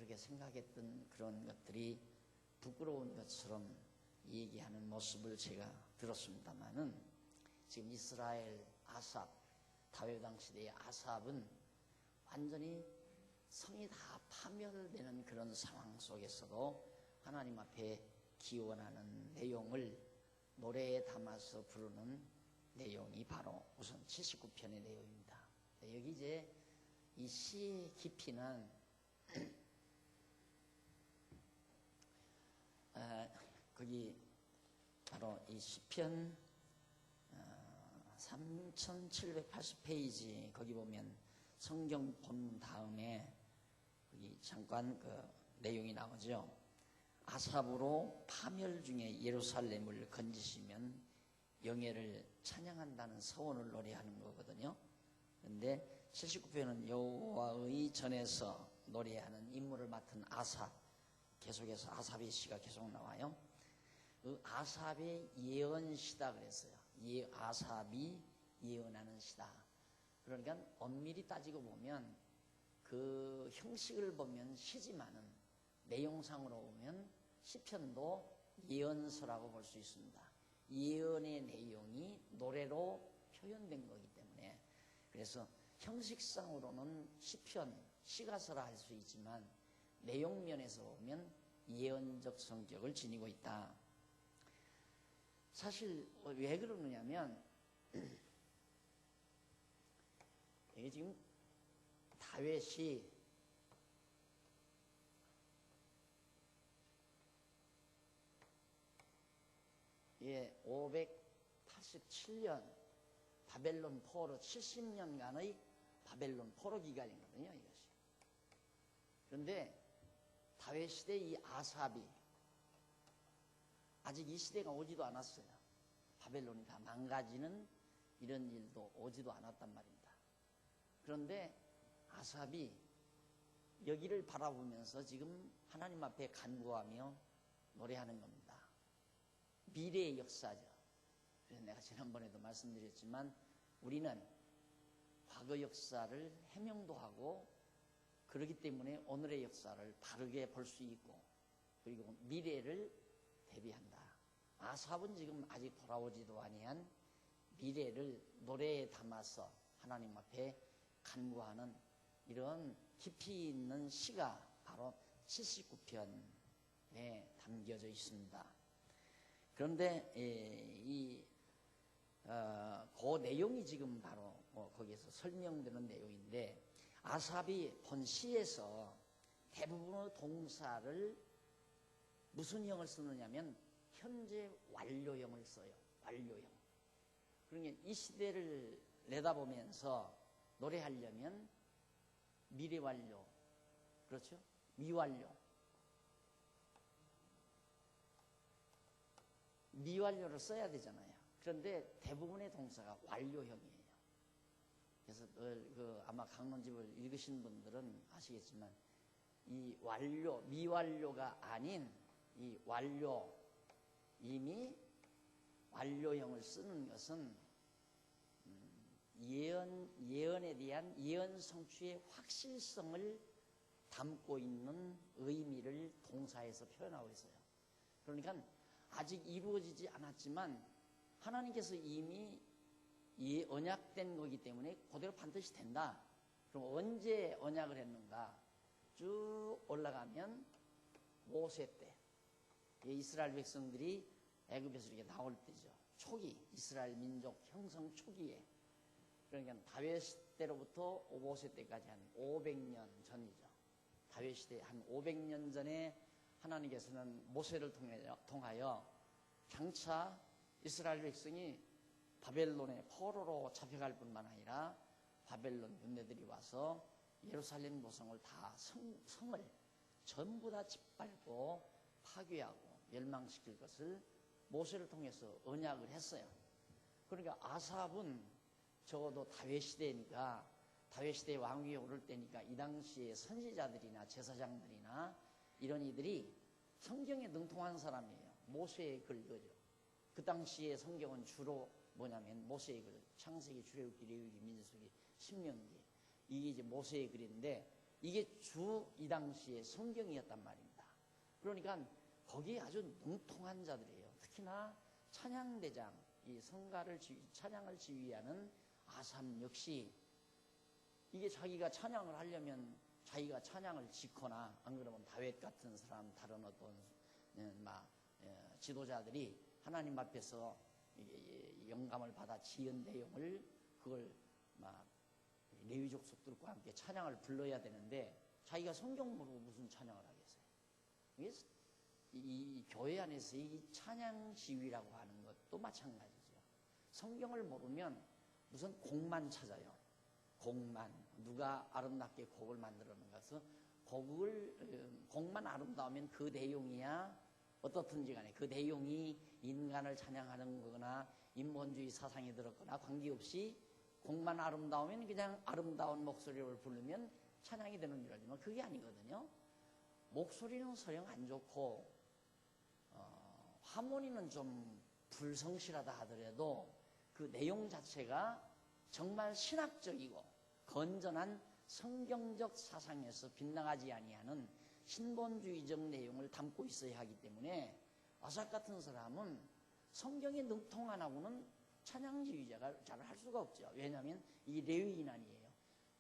그렇게 생각했던 그런 것들이 부끄러운 것처럼 얘기하는 모습을 제가 들었습니다만은, 지금 이스라엘 아삽, 다윗왕 시대의 아삽은 완전히 성이 다 파멸되는 그런 상황 속에서도 하나님 앞에 기원하는 내용을 노래에 담아서 부르는 내용이 바로 우선 79편의 내용입니다. 여기 이제 이 시의 깊이는 거기 바로 이 시편 3780페이지 거기 보면 성경 본 다음에 거기 잠깐 그 내용이 나오죠. 아삽으로 파멸 중에 예루살렘을 건지시면 영예를 찬양한다는 서원을 노래하는 거거든요. 그런데 79편은 여호와의 전에서 노래하는 임무를 맡은 아삽, 계속해서 아삽의 시가 계속 나와요. 그 아삽의 예언시다 그랬어요. 아삽이 예언하는 시다. 그러니까 엄밀히 따지고 보면 그 형식을 보면 시지만은 내용상으로 보면 시편도 예언서라고 볼 수 있습니다. 예언의 내용이 노래로 표현된 거기 때문에, 그래서 형식상으로는 시편, 시가서라 할 수 있지만 내용 면에서 보면 예언적 성격을 지니고 있다. 사실 왜 그러느냐면 이게 지금 다윗이 예, 587년 바벨론 포로 70년간의 바벨론 포로 기간이거든요, 이것이. 그런데 다윗 시대 이 아삽이 아직 이 시대가 오지도 않았어요. 바벨론이 다 망가지는 이런 일도 오지도 않았단 말입니다. 그런데 아삽이 여기를 바라보면서 지금 하나님 앞에 간구하며 노래하는 겁니다. 미래의 역사죠. 그래서 내가 지난번에도 말씀드렸지만 우리는 과거 역사를 해명도 하고 그렇기 때문에 오늘의 역사를 바르게 볼 수 있고, 그리고 미래를 대비한다. 아삽은 지금 아직 돌아오지도 아니한 미래를 노래에 담아서 하나님 앞에 간구하는 이런 깊이 있는 시가 바로 79편에 담겨져 있습니다. 그런데 그 내용이 지금 바로 거기에서 설명되는 내용인데, 아삽이 본 시에서 대부분의 동사를 무슨 형을 쓰느냐면 현재 완료형을 써요. 완료형. 그러니까 이 시대를 내다보면서 노래하려면 미래 완료, 그렇죠? 미완료. 미완료를 써야 되잖아요. 그런데 대부분의 동사가 완료형이에요. 그래서 아마 강론집을 읽으신 분들은 아시겠지만 이 완료, 미완료가 아닌 이 완료, 이미 완료형을 쓰는 것은 예언에 대한 예언 성취의 확실성을 담고 있는 의미를 동사에서 표현하고 있어요. 그러니까 아직 이루어지지 않았지만 하나님께서 이미 언약된 거기 때문에 그대로 반드시 된다. 그럼 언제 언약을 했는가? 쭉 올라가면 모세 때, 이스라엘 백성들이 애굽에서 이렇게 나올 때죠. 초기, 이스라엘 민족 형성 초기에, 그러니까 다윗 때로부터 모세 때까지 한 500년 전이죠. 다윗 시대 한 500년 전에 하나님께서는 모세를 통하여 장차 이스라엘 백성이 바벨론의 포로로 잡혀갈 뿐만 아니라 바벨론 군대들이 와서 예루살렘 도성을 다 성을 전부 다 짓밟고 파괴하고 멸망시킬 것을 모세를 통해서 언약을 했어요. 그러니까 아삽은 적어도 다윗 시대니까, 다윗 시대의 왕위에 오를 때니까 이 당시에 선지자들이나 제사장들이나 이런 이들이 성경에 능통한 사람이에요. 모세의 글거죠. 그 당시에 성경은 주로 뭐냐면 모세의 글, 창세기, 출애굽기, 레위기, 민수기, 신명기, 이게 이제 모세의 글인데, 이게 이 당시의 성경이었단 말입니다. 그러니까 거기에 아주 능통한 자들이에요. 특히나 찬양대장, 이 찬양을 지휘하는 아삽 역시 이게 자기가 찬양을 하려면 자기가 찬양을 짓거나 안 그러면 다윗 같은 사람, 다른 어떤 지도자들이 하나님 앞에서 영감을 받아 지은 내용을 그걸 레위 족속들과 함께 찬양을 불러야 되는데 자기가 성경 모르고 무슨 찬양을 하겠어요. 이 교회 안에서 이 찬양 지휘라고 하는 것도 마찬가지죠. 성경을 모르면 무슨 곡만 찾아요. 곡만, 누가 아름답게 곡을 만들었는가 해서 곡만 아름다우면 그 내용이야 어떻든지 간에 그 내용이 인간을 찬양하는 거거나 인본주의 사상이 들었거나 관계없이 곡만 아름다우면 그냥 아름다운 목소리를 부르면 찬양이 되는 줄 알지만 그게 아니거든요. 목소리는 서령 안 좋고 하모니는 좀 불성실하다 하더라도 그 내용 자체가 정말 신학적이고 건전한 성경적 사상에서 빗나가지 아니하는 신본주의적 내용을 담고 있어야 하기 때문에 아삽 같은 사람은 성경에 능통 안 하고는 찬양지휘자가 잘 할 수가 없죠. 왜냐하면 이 레위인 아니에요.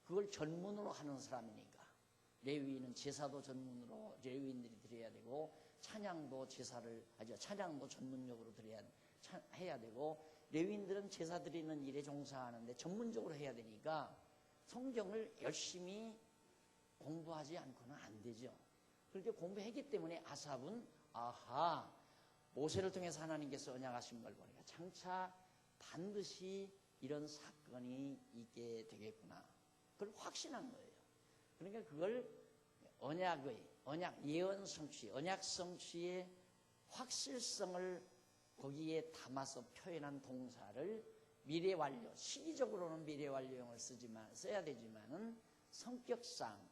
그걸 전문으로 하는 사람이니까. 레위인은 제사도 전문으로 레위인들이 드려야 되고 찬양도 찬양도 전문적으로 해야 되고 레위인들은 제사 드리는 일에 종사하는데 전문적으로 해야 되니까 성경을 열심히 공부하지 않고는 안 되죠. 그렇게 공부했기 때문에 아삽은 모세를 통해서 하나님께서 언약하신 걸 보니까 장차 반드시 이런 사건이 있게 되겠구나. 그걸 확신한 거예요. 그러니까 그걸 언약 예언 성취, 언약 성취의 확실성을 거기에 담아서 표현한 동사를 미래 완료, 시기적으로는 미래 완료형을 써야 되지만은 성격상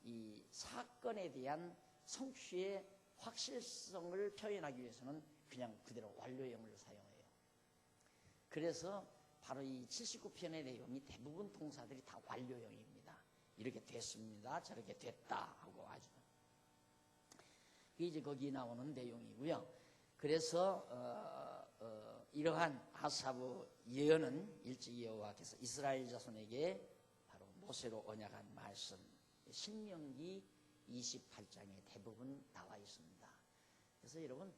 이 사건에 대한 성취의 확실성을 표현하기 위해서는 그냥 그대로 완료형을 사용해요. 그래서 바로 이 79편의 내용이 대부분 동사들이 다 완료형입니다. 이렇게 됐습니다. 저렇게 됐다 하고 아주. 그게 이제 거기 나오는 내용이고요. 그래서 이러한 아삽의 예언은 일찍 여호와께서 이스라엘 자손에게 바로 모세로 언약한 말씀 신명기 28장에 대부분 나와 있습니다. 그래서 여러분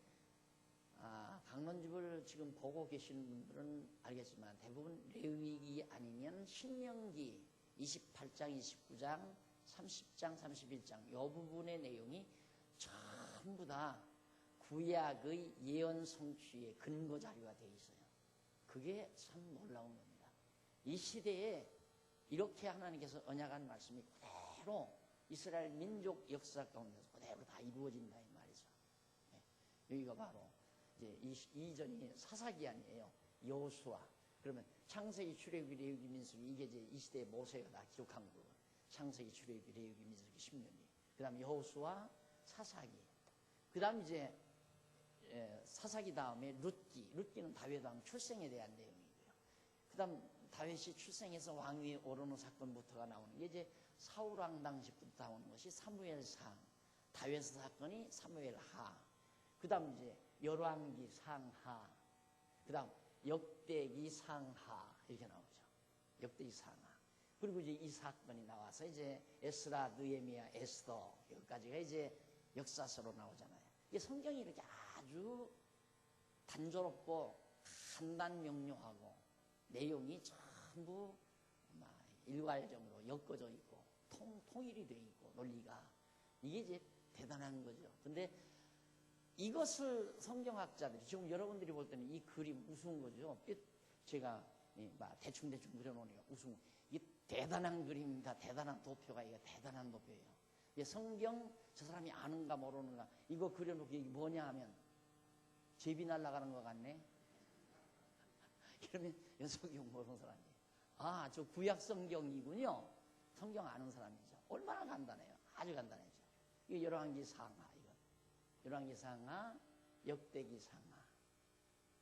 강론집을 지금 보고 계시는 분들은 알겠지만 대부분 레위기 아니면 신명기 28장, 29장, 30장, 31장 이 부분의 내용이 전부 다 구약의 예언 성취의 근거 자료가 되어 있어요. 그게 참 놀라운 겁니다. 이 시대에 이렇게 하나님께서 언약한 말씀이 그대로 이스라엘 민족 역사 가운데서 그대로 다 이루어진다 이 말이죠. 여기가 바로 이제 이전이 사사기 아니에요. 여호수아. 그러면 창세기, 출애굽기, 레위기, 민수기 이게 이제 이 시대에 모세가 다 기록한 거고 창세기, 출애굽기, 레위기, 민수기 10년이. 그다음 여호수아, 사사기. 그다음 이제 사사기 다음에 룻기는 다윗 왕 출생에 대한 내용이고요. 그다음 다윗이 출생해서 왕위에 오르는 사건부터가 나오는 게 이제 사울 왕 당시부터 나오는 것이 사무엘상, 다윗 사건이 사무엘하. 그다음 이제 열왕기 상하. 그다음 역대기 상하 이렇게 나오죠. 역대기 상하. 그리고 이제 이 사건이 나와서 이제 에스라, 느헤미야, 에스더 여기까지가 이제 역사서로 나오잖아요. 이게 성경이 이렇게 아주 단조롭고 간단명료하고 내용이 전부 일괄적으로 엮어져 있고 통일이 되어 있고 논리가 이게 이제 대단한 거죠. 근데 이것을 성경학자들이 지금 여러분들이 볼 때는 이 그림 우스운 거죠. 제가 대충 그려놓으니까 우스운 이 대단한 그림입니다. 대단한 도표가 이게 대단한 도표예요. 성경 저 사람이 아는가 모르는가 이거 그려놓고 이게 뭐냐 하면 제비 날아가는 것 같네. 이러면 성경 모르는 사람이에요. 저 구약 성경이군요. 성경 아는 사람이죠. 얼마나 간단해요. 아주 간단해죠. 이게 열왕기 상하 이거. 열왕기 상하, 역대기 상하.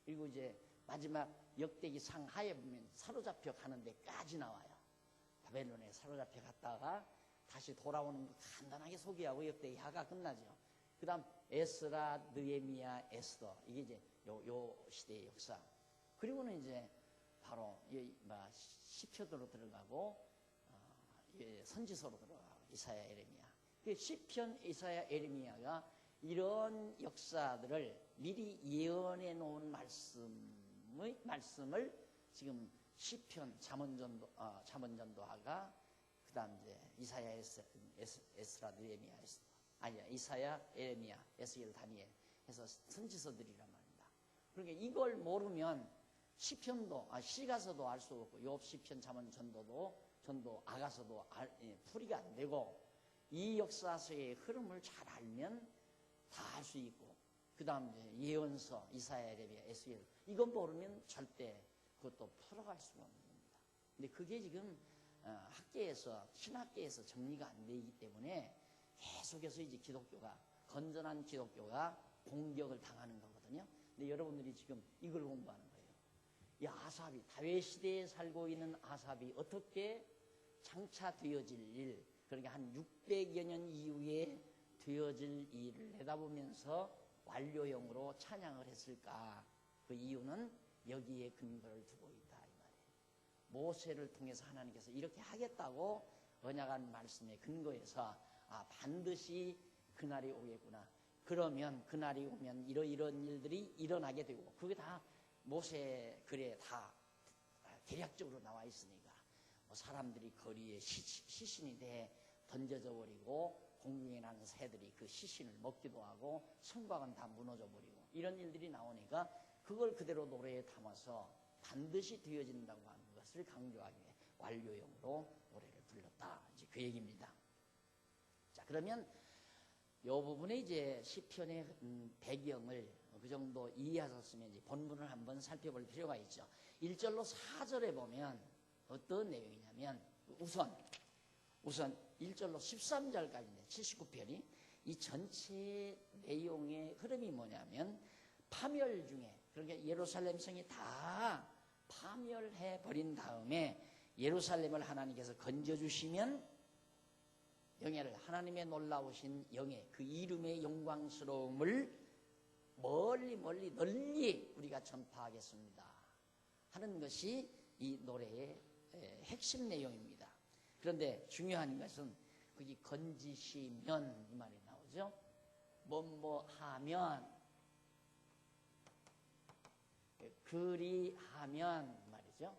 그리고 이제 마지막 역대기 상하에 보면 사로잡혀 가는 데까지 나와요. 바벨론에 사로잡혀 갔다가 다시 돌아오는 거 간단하게 소개하고 역대 야가 끝나죠. 그 다음 에스라, 느헤미야, 에스더, 이게 이제 요 시대의 역사. 그리고는 이제 바로 시편으로 들어가고 선지서로 들어가고 이사야, 에레미야. 시편, 이사야, 에레미야가 이런 역사들을 미리 예언해 놓은 말씀을 지금 시편, 잠언전도하가 그다음 이제 이사야, 에스라, 느헤미야, 에스더, 아니야, 이사야, 에레미야, 에스겔, 다니엘 해서 선지서들이란 말입니다. 그러니까 이걸 모르면 시편도 시가서도 알 수 없고 욥, 시편, 잠언, 전도, 아가서도 풀이가 안 되고, 이 역사서의 흐름을 잘 알면 다 알 수 있고, 그 다음 이제 예언서, 이사야, 에레미야, 에스겔, 이건 모르면 절대 그것도 풀어갈 수가 없는 겁니다. 근데 그게 지금 신학계에서 정리가 안 되기 때문에 계속해서 이제 건전한 기독교가 공격을 당하는 거거든요. 근데 여러분들이 지금 이걸 공부하는 거예요. 이 아삽이, 다윗 시대에 살고 있는 아삽이 어떻게 장차 되어질 일, 그러니까 한 600여 년 이후에 되어질 일을 내다보면서 완료형으로 찬양을 했을까? 그 이유는 여기에 근거를 두고 있다, 이 말이에요. 모세를 통해서 하나님께서 이렇게 하겠다고 언약한 말씀에 근거해서 반드시 그날이 오겠구나. 그러면 그날이 오면 이런 일들이 일어나게 되고, 그게 다 모세 글에 다 대략적으로 나와 있으니까, 사람들이 거리에 시신이 돼 던져져 버리고 공중에 나는 새들이 그 시신을 먹기도 하고 성곽은 다 무너져 버리고 이런 일들이 나오니까 그걸 그대로 노래에 담아서 반드시 되어진다고 하는 것을 강조하기 위해 완료형으로 노래를 불렀다, 이제 그 얘기입니다. 자, 그러면 이 부분에 이제 시편의 배경을 그 정도 이해하셨으면 이제 본문을 한번 살펴볼 필요가 있죠. 1절로 4절에 보면 어떤 내용이냐면, 우선 1절로 13절까지인데 79편이 이 전체 내용의 흐름이 뭐냐면, 파멸 중에, 그러니까 예루살렘 성이 다 파멸해 버린 다음에 예루살렘을 하나님께서 건져주시면 영예를, 하나님의 놀라우신 영예, 그 이름의 영광스러움을 멀리 널리 우리가 전파하겠습니다 하는 것이 이 노래의 핵심 내용입니다. 그런데 중요한 것은 거기 건지시면 이 말이 나오죠. 뭐하면, 그리하면 말이죠.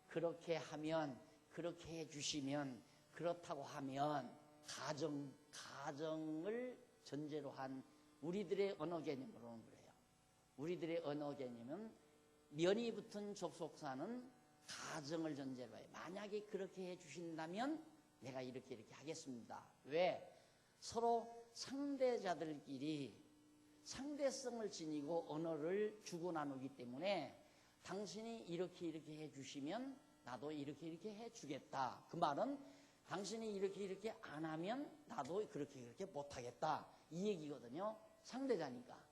그렇게 하면, 그렇게 해주시면, 그렇다고 하면, 가정을 전제로 한 우리들의 언어 개념으로는 그래요. 우리들의 언어 개념은 면이 붙은 접속사는 가정을 전제로 해요. 만약에 그렇게 해주신다면 내가 이렇게 하겠습니다. 왜? 서로 상대자들끼리 상대성을 지니고 언어를 주고 나누기 때문에, 당신이 이렇게 해주시면 나도 이렇게 해주겠다. 그 말은 당신이 이렇게 안 하면 나도 그렇게 못하겠다, 이 얘기거든요. 상대자니까.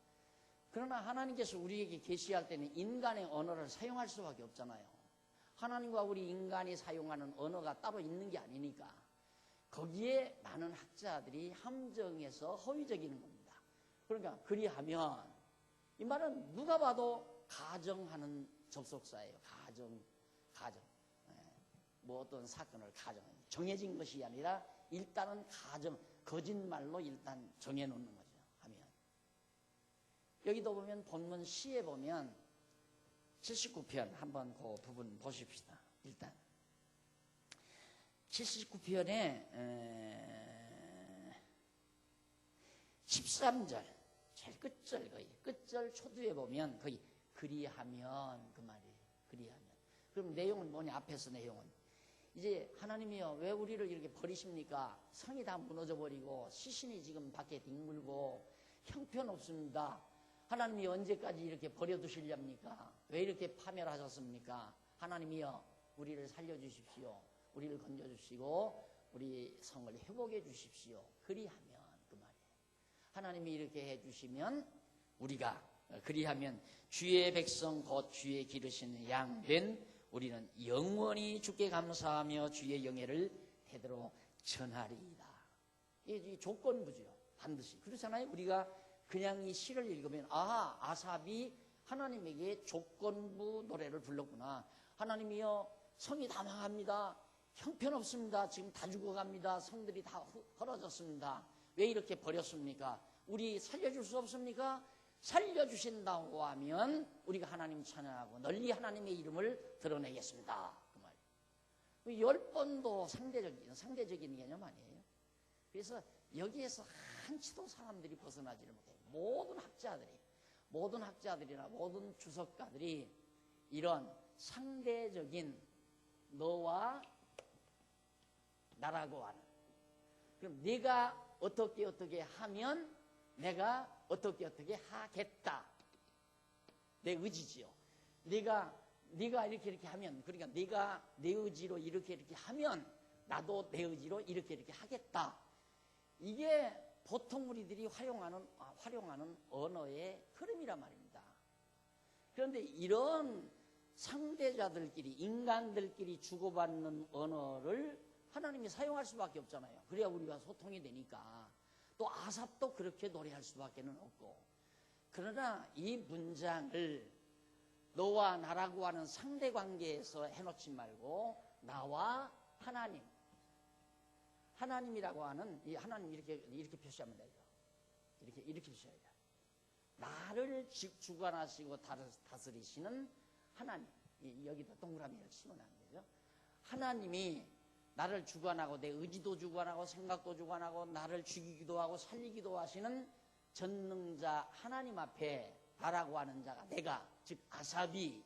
그러나 하나님께서 우리에게 계시할 때는 인간의 언어를 사용할 수밖에 없잖아요. 하나님과 우리 인간이 사용하는 언어가 따로 있는 게 아니니까 거기에 많은 학자들이 함정해서 허위적이는 겁니다. 그러니까 그리하면, 이 말은 누가 봐도 가정하는 접속사예요. 가정. 뭐 어떤 사건을 정해진 것이 아니라 일단은 거짓말로 일단 정해놓는 거죠. 하면 여기도 보면 본문 시에 보면 79편 한번 그 부분 보십시다. 일단 79편에 13절 제일 끝절, 거의 끝절 초두에 보면 거의 그리하면, 그 말이 그리하면. 그럼 내용은 뭐냐? 앞에서 내용은 이제 하나님이여 왜 우리를 이렇게 버리십니까? 성이 다 무너져 버리고 시신이 지금 밖에 뒹굴고 형편없습니다. 하나님이 언제까지 이렇게 버려두시렵니까? 왜 이렇게 파멸하셨습니까? 하나님이여 우리를 살려주십시오. 우리를 건져주시고 우리 성을 회복해 주십시오. 그리하면, 그 말이에요. 하나님이 이렇게 해주시면 우리가, 그리하면 주의 백성 곧 주의 기르시는 양 된 우리는 영원히 주께 감사하며 주의 영예를 대대로 전하리이다. 이게 조건부죠. 반드시. 그렇잖아요. 우리가 그냥 이 시를 읽으면 아삽이 하나님에게 조건부 노래를 불렀구나. 하나님이여 성이 다 망합니다. 형편없습니다. 지금 다 죽어갑니다. 성들이 다 헐어졌습니다. 왜 이렇게 버렸습니까? 우리 살려줄 수 없습니까? 살려주신다고 하면 우리가 하나님 찬양하고 널리 하나님의 이름을 드러내겠습니다. 그 말이에요. 10번도 상대적인 개념 아니에요. 그래서 여기에서 한치도 사람들이 벗어나지를 못해요. 모든 학자들이나 모든 주석가들이 이런 상대적인 너와 나라고 하는, 그럼 네가 어떻게 하면 내가 어떻게 하겠다. 내 의지지요. 네가 이렇게 하면, 그러니까 네가 내 의지로 이렇게 하면 나도 내 의지로 이렇게 하겠다. 이게 보통 우리들이 활용하는 언어의 흐름이란 말입니다. 그런데 이런 상대자들끼리, 인간들끼리 주고받는 언어를 하나님이 사용할 수밖에 없잖아요. 그래야 우리가 소통이 되니까. 또 아삽도 그렇게 노래할 수밖에 없고. 그러나 이 문장을 너와 나라고 하는 상대관계에서 해놓지 말고 나와 하나님이라고 하는 이 하나님 이렇게 표시하면 되죠. 이렇게 표시해야 돼요. 나를 주관하시고 다스리시는 하나님. 여기다 동그라미를 치면 안 되죠. 하나님이 나를 주관하고 내 의지도 주관하고 생각도 주관하고 나를 죽이기도 하고 살리기도 하시는 전능자 하나님 앞에 나라고 하는 자가 내가, 즉 아삽이,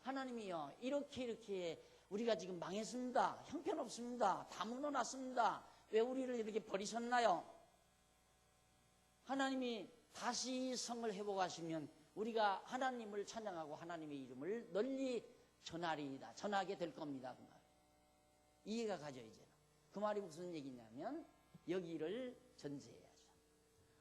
하나님이요 이렇게 우리가 지금 망했습니다. 형편없습니다. 다 무너났습니다. 왜 우리를 이렇게 버리셨나요? 하나님이 다시 성을 회복하시면 우리가 하나님을 찬양하고 하나님의 이름을 널리 전하게 될 겁니다. 그 말. 이해가 가죠, 이제는. 그 말이 무슨 얘기냐면 여기를 전제해야죠.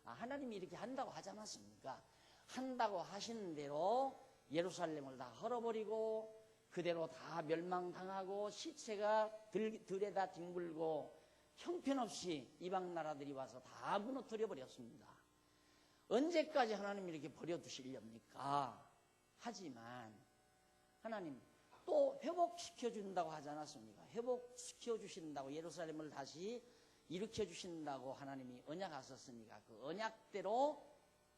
하나님이 이렇게 한다고 하지 않았습니까? 한다고 하시는 대로 예루살렘을 다 헐어버리고 그대로 다 멸망당하고 시체가 들에다 뒹굴고 형편없이 이방 나라들이 와서 다 무너뜨려 버렸습니다. 언제까지 하나님이 이렇게 버려두시렵니까? 하지만 하나님 또 회복시켜 준다고 하지 않았습니까? 회복시켜 주신다고, 예루살렘을 다시 일으켜 주신다고 하나님이 언약하셨으니까 그 언약대로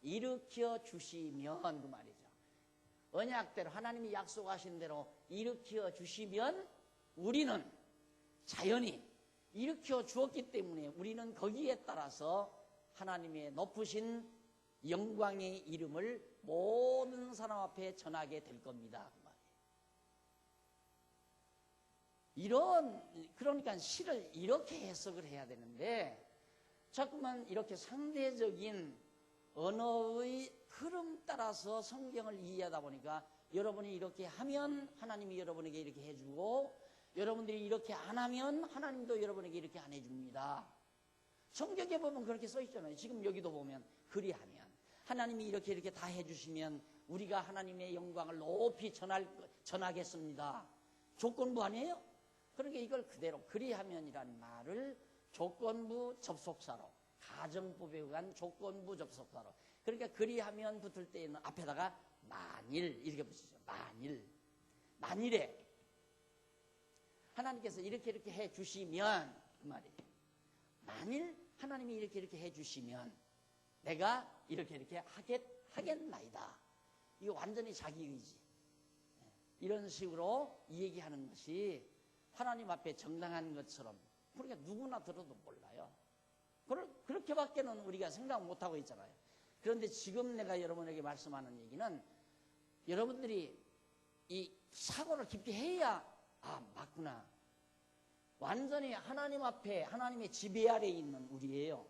일으켜 주시면, 그 말이죠. 언약대로 하나님이 약속하신 대로 일으켜 주시면 우리는 자연히 일으켜 주었기 때문에 우리는 거기에 따라서 하나님의 높으신 영광의 이름을 모든 사람 앞에 전하게 될 겁니다. 그러니까 시를 이렇게 해석을 해야 되는데 자꾸만 이렇게 상대적인 언어의 흐름 따라서 성경을 이해하다 보니까 여러분이 이렇게 하면 하나님이 여러분에게 이렇게 해주고 여러분들이 이렇게 안 하면 하나님도 여러분에게 이렇게 안 해줍니다. 성경에 보면 그렇게 써 있잖아요. 지금 여기도 보면 그리하면 하나님이 이렇게 다 해주시면 우리가 하나님의 영광을 높이 전하겠습니다. 조건부 아니에요? 그러니까 이걸 그대로 그리하면이라는 말을 조건부 접속사로, 가정법에 의한 조건부 접속사로, 그러니까 그리하면 붙을 때에는 앞에다가 만일 이렇게 붙이죠. 만일에 하나님께서 이렇게 해주시면, 그 말이에요. 만일 하나님이 이렇게 해주시면 내가 이렇게 하겠나이다. 이거 완전히 자기 의지. 이런 식으로 이 얘기하는 것이 하나님 앞에 정당한 것처럼, 그러니까 누구나 들어도 몰라요. 그렇게밖에는 우리가 생각 못하고 있잖아요. 그런데 지금 내가 여러분에게 말씀하는 얘기는 여러분들이 이 사고를 깊게 해야 맞구나. 완전히 하나님 앞에, 하나님의 지배 아래에 있는 우리예요.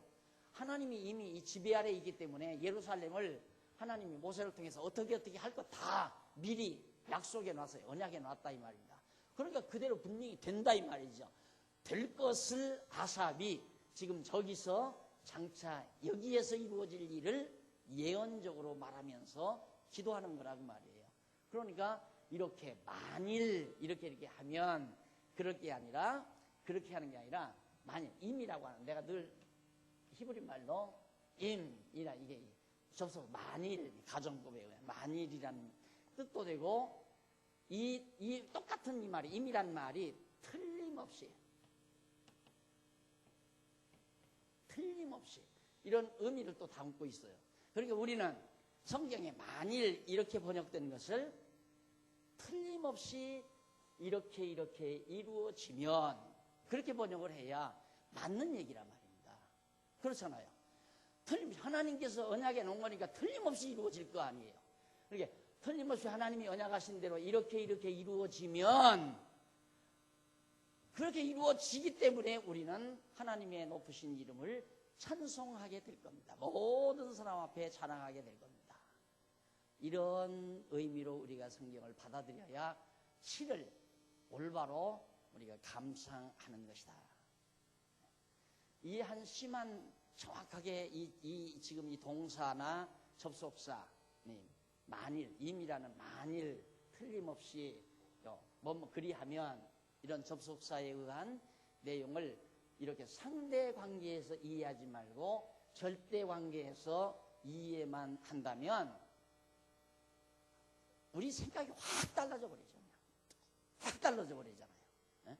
하나님이 이미 이 지배 아래에 있기 때문에 예루살렘을 하나님이 모세를 통해서 어떻게 할 것 다 미리 약속해 놨어요. 언약해 놨다 이 말입니다. 그러니까 그대로 분명히 된다 이 말이죠. 될 것을 아삽이 지금 저기서 장차 여기에서 이루어질 일을 예언적으로 말하면서 기도하는 거라고 말이에요. 그러니까 이렇게 만일 이렇게 하면 그렇게 하는 게 아니라 만일, 임이라고 하는, 내가 늘 히브리 말로 임이라, 이게 접속, 만일, 가정법에 의해 만일이라는 뜻도 되고, 이 똑같은 이 말이, 임이란 말이 틀림없이 이런 의미를 또 담고 있어요. 그러니까 우리는 성경에 만일 이렇게 번역된 것을 틀림없이 이렇게 이루어지면, 그렇게 번역을 해야 맞는 얘기란 말입니다. 그렇잖아요. 하나님께서 언약해 놓은 거니까 틀림없이 이루어질 거 아니에요. 그러니까 틀림없이 하나님이 언약하신 대로 이렇게 이루어지면, 그렇게 이루어지기 때문에 우리는 하나님의 높으신 이름을 찬송하게 될 겁니다. 모든 사람 앞에 자랑하게 될 겁니다. 이런 의미로 우리가 성경을 받아들여야 시를 올바로 우리가 감상하는 것이다. 이 한 시만 정확하게 지금 이 동사나 접속사, 만일, 임이라는 만일 틀림없이 그리하면, 이런 접속사에 의한 내용을 이렇게 상대 관계에서 이해하지 말고 절대 관계에서 이해만 한다면 우리 생각이 확 달라져 버리죠. 확 달라져 버리잖아요.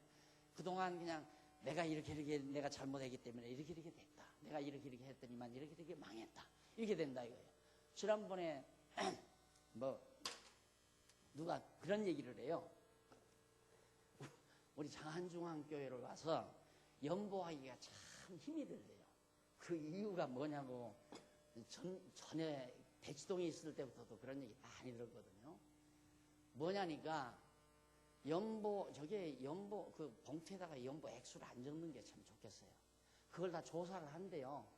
그동안 그냥 내가 이렇게 내가 잘못했기 때문에 이렇게 됐다. 내가 이렇게 했더니만 이렇게 망했다. 이렇게 된다 이거예요. 지난번에 누가 그런 얘기를 해요. 우리 장안중앙교회를 와서 연보하기가 참 힘이 들대요. 그 이유가 뭐냐고, 전에 대치동에 있을 때부터도 그런 얘기 많이 들었거든요. 뭐냐니까, 그 봉투에다가 연보 액수를 안 적는 게 참 좋겠어요. 그걸 다 조사를 한대요.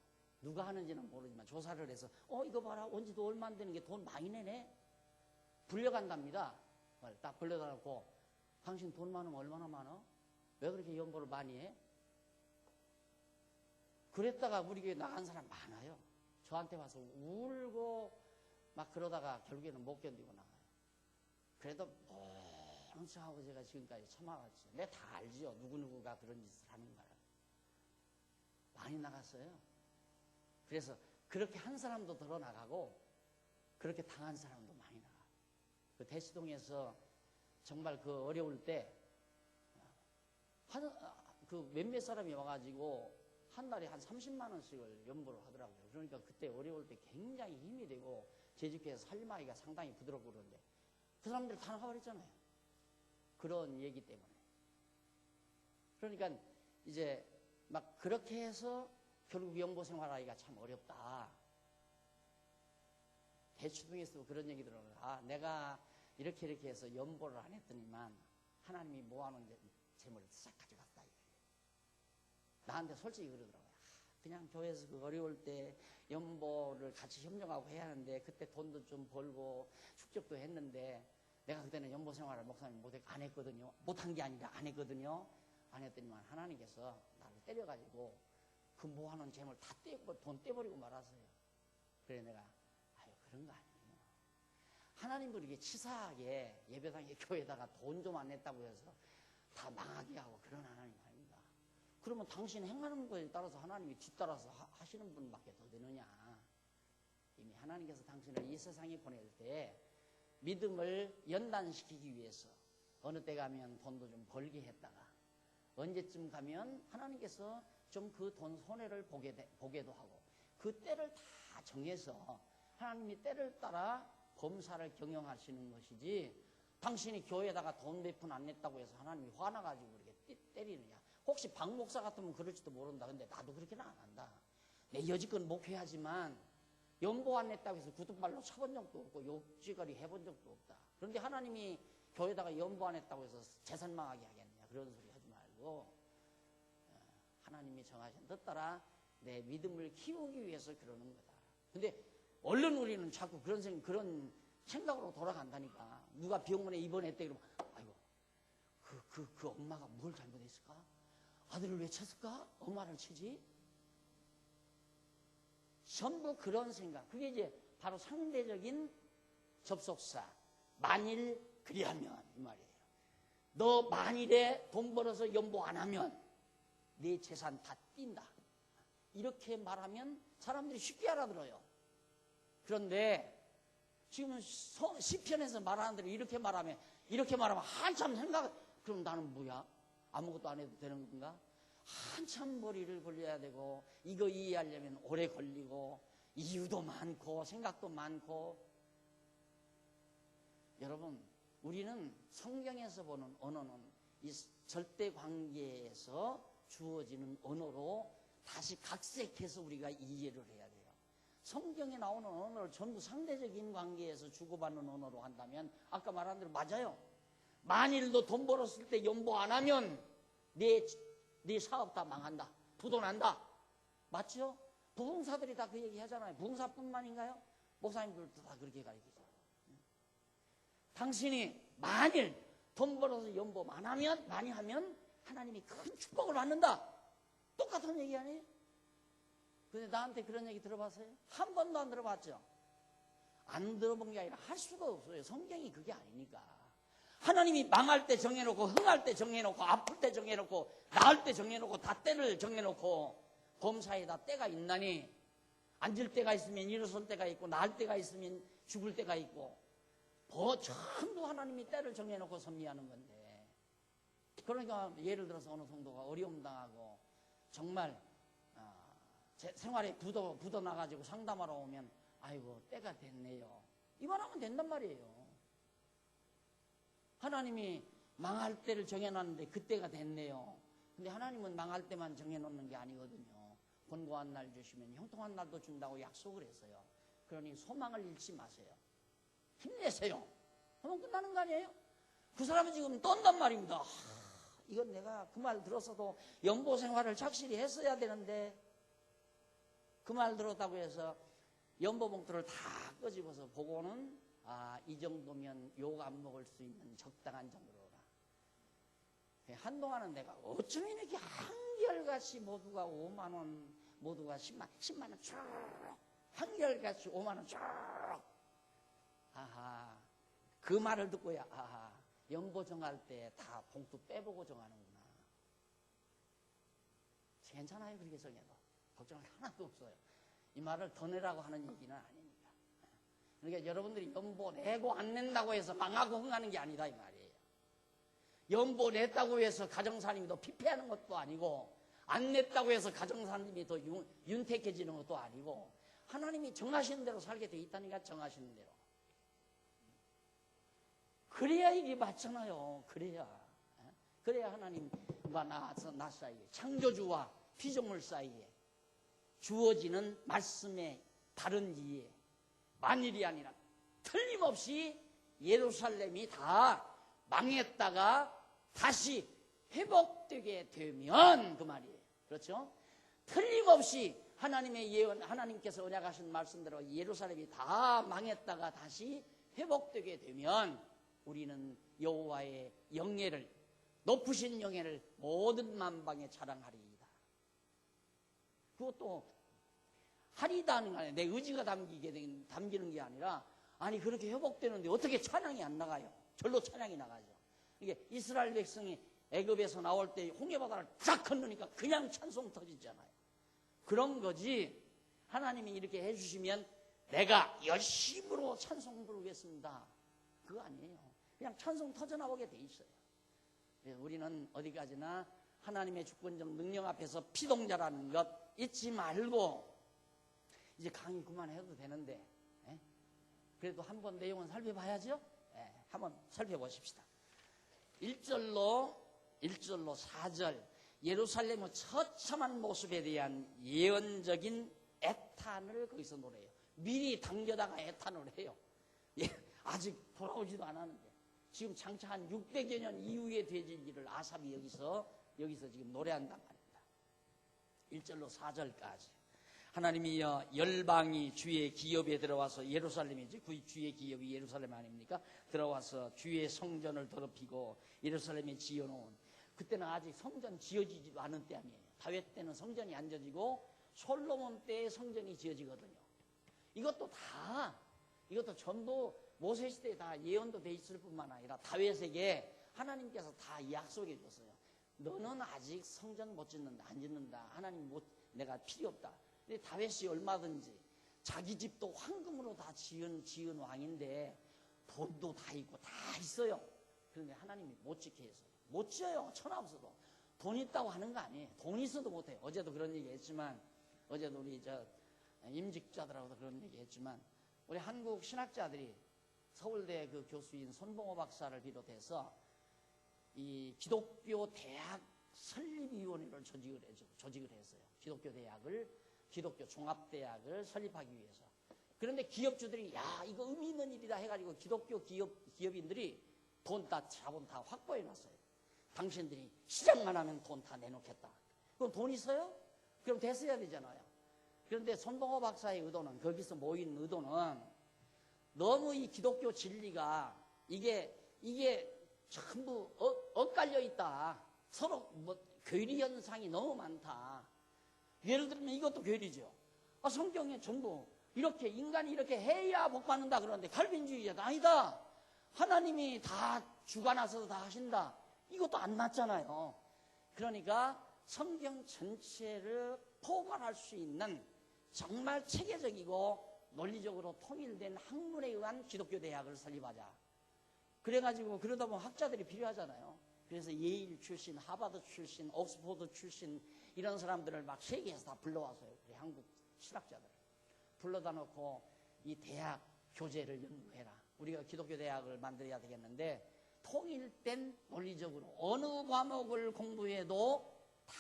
누가 하는지는 모르지만 조사를 해서, 이거 봐라, 온지도 얼마 안 되는 게 돈 많이 내네? 불려간답니다. 딱 불려다놓고, 당신 돈 많으면 얼마나 많아? 왜 그렇게 연보를 많이 해? 그랬다가 우리 교회 나간 사람 많아요. 저한테 와서 울고 막 그러다가 결국에는 못 견디고 나가요. 그래도 모른 척하고 제가 지금까지 참아왔죠. 내가 다 알지요. 누구누구가 그런 짓을 하는 거를. 많이 나갔어요. 그래서 그렇게 한 사람도 드러나가고 그렇게 당한 사람도 많이 나가요. 그 대치동에서 정말 그 어려울 때 그 몇몇 사람이 와가지고 한 달에 한 30만 원씩을 연보를 하더라고요. 그러니까 그때 어려울 때 굉장히 힘이 되고 제주교회에서 살림하기가 상당히 부드럽고 그런데 그 사람들 다 나가버렸잖아요. 그런 얘기 때문에. 그러니까 이제 막 그렇게 해서 결국 연보 생활하기가 참 어렵다. 대치동에서 그런 얘기 들어요. 내가 이렇게 해서 연보를 안 했더니만 하나님이 모아놓은 재물을 싹 가져갔다. 나한테 솔직히 그러더라고요. 그냥 교회에서 그 어려울 때 연보를 같이 협력하고 해야 하는데 그때 돈도 좀 벌고 축적도 했는데 내가 그때는 연보 생활을 목사님 안 했거든요. 못한 게 아니라 안 했거든요. 안 했더니만 하나님께서 나를 때려가지고 그 모아놓은 재물 다 돈 떼버리고 말았어요. 그래 내가 그런 거 아니에요. 하나님 그렇게 치사하게 예배당에 교회에다가 돈 좀 안 냈다고 해서 다 망하게 하고 그런 하나님 아닙니다. 그러면 당신 행하는 거에 따라서 하나님이 뒤따라서 하시는 분밖에 더 되느냐. 이미 하나님께서 당신을 이 세상에 보낼 때 믿음을 연단시키기 위해서 어느 때 가면 돈도 좀 벌게 했다가 언제쯤 가면 하나님께서 좀 그 돈 손해를 보게도 하고 그 때를 다 정해서 하나님이 때를 따라 범사를 경영하시는 것이지 당신이 교회에다가 돈 몇 푼 안 냈다고 해서 하나님이 화나가지고 그렇게 때리느냐. 혹시 박 목사 같으면 그럴지도 모른다. 근데 나도 그렇게는 안 한다. 내 여지껏 목회하지만 연보 안 냈다고 해서 구두발로 쳐본 적도 없고 욕지거리 해본 적도 없다. 그런데 하나님이 교회에다가 연보 안 했다고 해서 재산 망하게 하겠냐. 그런 소리 하지 말고 하나님이 정하신 뜻 따라 내 믿음을 키우기 위해서 그러는 거다. 근데 얼른 우리는 자꾸 그런 생각으로 돌아간다니까. 누가 병원에 입원했대 그러면 아이고 그 엄마가 뭘 잘못했을까? 아들을 왜 쳤을까? 엄마를 치지? 전부 그런 생각. 그게 이제 바로 상대적인 접속사. 만일 그리하면 이 말이에요. 너 만일에 돈 벌어서 연보 안 하면 내 재산 다 뛴다. 이렇게 말하면 사람들이 쉽게 알아들어요. 그런데 지금 시편에서 말하는 대로 이렇게 말하면 한참 그럼 나는 뭐야? 아무것도 안 해도 되는 건가? 한참 머리를 굴려야 되고 이거 이해하려면 오래 걸리고 이유도 많고 생각도 많고. 여러분, 우리는 성경에서 보는 언어는 이 절대 관계에서 주어지는 언어로 다시 각색해서 우리가 이해를 해야 돼요. 성경에 나오는 언어를 전부 상대적인 관계에서 주고받는 언어로 한다면 아까 말한 대로 맞아요. 만일 너 돈 벌었을 때 연보 안 하면 네 사업 다 망한다. 부도 난다. 맞죠? 부흥사들이 다 그 얘기 하잖아요. 부흥사뿐만인가요? 목사님들도 다 그렇게 가르치죠. 당신이 만일 돈 벌어서 연보 많이 하면 하나님이 큰 축복을 받는다. 똑같은 얘기 아니에요? 근데 나한테 그런 얘기 들어봤어요? 한 번도 안 들어봤죠? 안 들어본 게 아니라 할 수가 없어요. 성경이 그게 아니니까. 하나님이 망할 때 정해놓고, 흥할 때 정해놓고, 아플 때 정해놓고, 나을 때 정해놓고, 다 때를 정해놓고, 범사에 다 때가 있나니, 앉을 때가 있으면 일어설 때가 있고, 나을 때가 있으면 죽을 때가 있고, 전부 하나님이 때를 정해놓고 섭리하는 건데. 그러니까 예를 들어서 어느 성도가 어려움 당하고, 정말 제 생활에 부도 나가지고 상담하러 오면 아이고 때가 됐네요. 이 말하면 된단 말이에요. 하나님이 망할 때를 정해놨는데 그때가 됐네요. 근데 하나님은 망할 때만 정해놓는 게 아니거든요. 권고한 날 주시면 형통한 날도 준다고 약속을 했어요. 그러니 소망을 잃지 마세요. 힘내세요. 그러면 끝나는 거 아니에요? 그 사람은 지금 떤단 말입니다. 이건 내가 그 말 들었어도 연보 생활을 착실히 했어야 되는데 그 말 들었다고 해서 연보 봉투를 다 끄집어서 보고는 이 정도면 욕 안 먹을 수 있는 적당한 정도로라. 한동안은 내가 어쩌면 이렇게 한결같이 모두가 5만 원, 모두가 10만 원 쭉, 한결같이 5만 원 쭉. 그 말을 듣고야 연보 정할 때 다 봉투 빼보고 정하는구나. 괜찮아요. 그렇게 정해도 걱정할 하나도 없어요. 이 말을 더 내라고 하는 얘기는 아니니까. 그러니까 여러분들이 연보 내고 안 낸다고 해서 망하고 흥하는 게 아니다 이 말이에요. 연보 냈다고 해서 가정사님이 더 피폐하는 것도 아니고, 안 냈다고 해서 가정사님이 더 윤택해지는 것도 아니고, 하나님이 정하시는 대로 살게 돼 있다니까. 정하시는 대로. 그래야 이게 맞잖아요. 그래야 하나님과 나 사이에, 창조주와 피조물 사이에 주어지는 말씀의 바른 이해, 만일이 아니라 틀림없이 예루살렘이 다 망했다가 다시 회복되게 되면 그 말이에요. 그렇죠? 틀림없이 하나님의 예언, 하나님께서 언약하신 말씀대로 예루살렘이 다 망했다가 다시 회복되게 되면 우리는 여호와의 영예를, 높으신 영예를 모든 만방에 자랑하리이다. 그것도 하리다 하는 거 아니에요. 내 의지가 담기는 게 아니라, 아니 그렇게 회복되는데 어떻게 찬양이 안 나가요? 절로 찬양이 나가죠. 이게 이스라엘 백성이 애굽에서 나올 때 홍해바다를 쫙 건너니까 그냥 찬송 터지잖아요. 그런 거지. 하나님이 이렇게 해주시면 내가 열심으로 찬송 부르겠습니다. 그거 아니에요. 그냥 찬송 터져나오게 돼 있어요. 그래서 우리는 어디까지나 하나님의 주권적 능력 앞에서 피동자라는 것 잊지 말고, 이제 강의 그만해도 되는데, 그래도 한번 내용은 살펴봐야죠. 한번 살펴보십시다. 1절로 4절, 예루살렘의 처참한 모습에 대한 예언적인 애탄을 거기서 노래해요. 미리 당겨다가 애탄을 해요. 아직 돌아오지도 않았는데, 지금 장차 한 600여 년 이후에 되질 일을 아삽이 여기서 지금 노래한단 말입니다. 1절로 4절까지. 하나님이 열방이 주의 기업에 들어와서, 예루살렘이지, 주의 기업이 예루살렘 아닙니까? 들어와서 주의 성전을 더럽히고 예루살렘에 지어놓은, 그때는 아직 성전 지어지지도 않은 때 아니에요. 다윗 때는 성전이 안 지어지고 솔로몬 때에 성전이 지어지거든요. 이것도 전부 모세 시대에 다 예언도 돼 있을 뿐만 아니라 다윗에게 하나님께서 다 약속해 줬어요. 너는 아직 성전 못 짓는다, 안 짓는다. 하나님 내가 필요 없다. 근데 다윗이 얼마든지 자기 집도 황금으로 다 지은 왕인데 돈도 다 있고 다 있어요. 그런데 하나님이 못 지게 해서 못 지어요. 천하 없어도. 돈 있다고 하는 거 아니에요. 돈 있어도 못해요. 어제도 그런 얘기 했지만, 어제도 우리 임직자들하고도 그런 얘기 했지만, 우리 한국 신학자들이 서울대 그 교수인 손봉호 박사를 비롯해서 이 기독교 대학 설립위원회를 조직을 했어요. 기독교 종합대학을 설립하기 위해서. 그런데 기업주들이 야 이거 의미 있는 일이다 해가지고 기독교 기업인들이 자본 다 확보해 놨어요. 당신들이 시작만 하면 돈 다 내놓겠다. 그럼 돈 있어요? 그럼 됐어야 되잖아요. 그런데 손봉호 박사의 의도는, 거기서 모인 의도는 너무 이 기독교 진리가 이게 전부 엇갈려 있다. 서로 괴리 현상이 너무 많다. 예를 들면 이것도 괴리죠. 성경에 전부 이렇게 인간이 이렇게 해야 복 받는다 그러는데 칼빈주의자도 아니다. 하나님이 다 주관하셔서 다 하신다. 이것도 안 맞잖아요. 그러니까 성경 전체를 포괄할 수 있는 정말 체계적이고 논리적으로 통일된 학문에 의한 기독교 대학을 설립하자. 그래가지고 그러다 보면 학자들이 필요하잖아요. 그래서 예일 출신, 하버드 출신, 옥스포드 출신 이런 사람들을 막 세계에서 다 불러와서요. 우리 한국 신학자들 불러다 놓고 이 대학 교재를 연구해라. 우리가 기독교 대학을 만들어야 되겠는데 통일된 논리적으로 어느 과목을 공부해도 다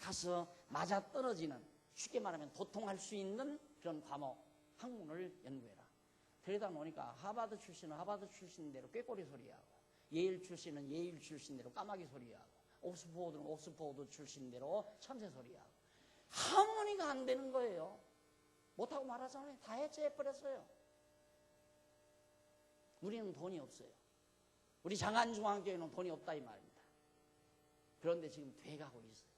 가서 맞아떨어지는, 쉽게 말하면 도통할 수 있는 그런 과목, 학문을 연구해라. 그러다 보니까 하버드 출신은 하버드 출신대로 꾀꼬리 소리하고, 예일 출신은 예일 출신대로 까마귀 소리하고, 옥스포드는 옥스포드 출신대로 참새 소리하고, 하모니가 안 되는 거예요. 못하고 말하잖아요. 다 해체해버렸어요. 우리는 돈이 없어요. 우리 장안중앙교회는 돈이 없다 이 말입니다. 그런데 지금 돼가고 있어요.